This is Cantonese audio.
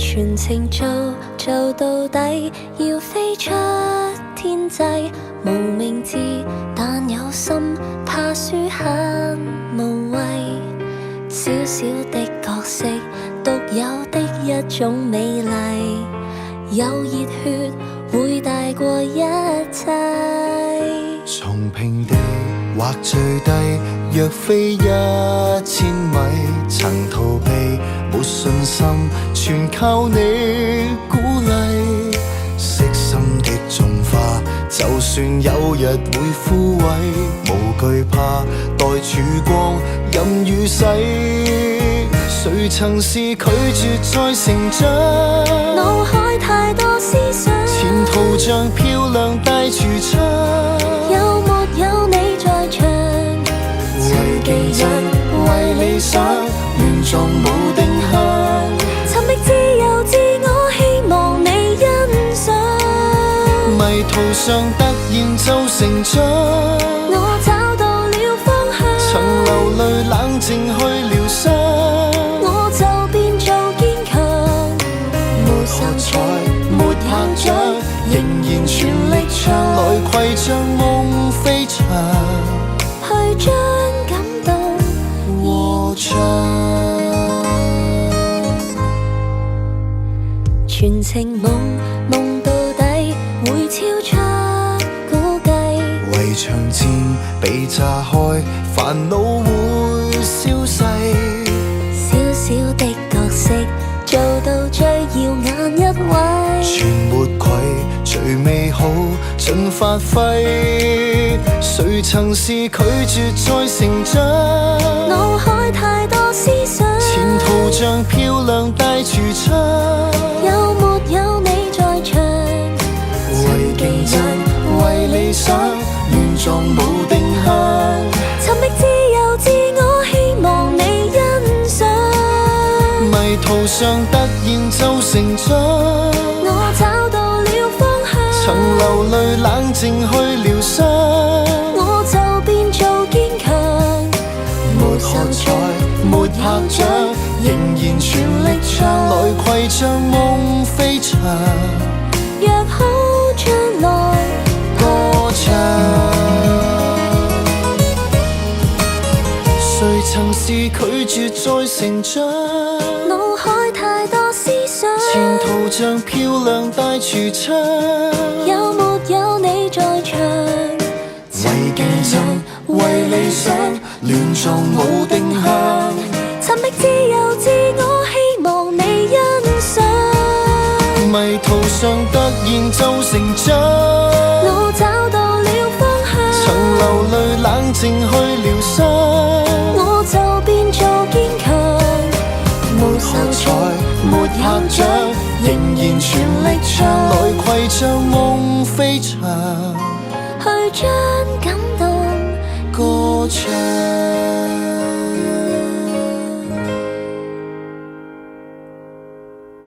全程做到底，要飛出天際。無名字但有心，怕輸很無謂。小小的角色，獨有的一種美麗。有熱血會大過一切。從平地或最低，若非1000米，曾逃避，沒信心，全靠你鼓勵。悉心的種花，就算有日會枯萎，無懼怕，待曙光任雨洗。誰曾是拒絕再成長？腦海太多思想，前途像漂亮大櫥窗。有沒有你在場？為技術，為理想，亂撞無定向。尋覓自由自我，希望你欣賞。迷途上突然就成長，我找到了方向。曾流淚冷靜去療傷，我就變做堅強。沒受挫，沒拍掌，仍然全力唱，來攜着夢飛翔，去將感動和唱。全程夢到底，會超出估計。圍牆漸被炸開，煩惱會消逝。小小的角色，做到最耀眼一位。全沒愧，最美好盡發揮。誰曾是拒絕再成長？腦海太多思想，前途像漂亮大櫥窗。有沒有你在場？為技術，為理想，亂撞無定向。尋覓自由自我，希望你欣賞。迷途上突然就成長，我找到了方向。曾流淚冷靜去療傷，我就變做堅強。沒學才，沒拍掌，仍然全力唱，來攜着夢飛翔，約好將來歌唱。誰曾是拒絕再成長？腦海太多思想，前途像漂亮大櫥窗。有沒有你在場？為競爭，為理想，亂撞無定向。尋覓自由自我，希望你欣賞。迷途上突然就成長，我找到了方向。曾流淚冷靜去療傷，我就變做堅強。沒受才挫，沒拍掌，仍然全力唱，來攜着夢飛翔，去將感動歌唱。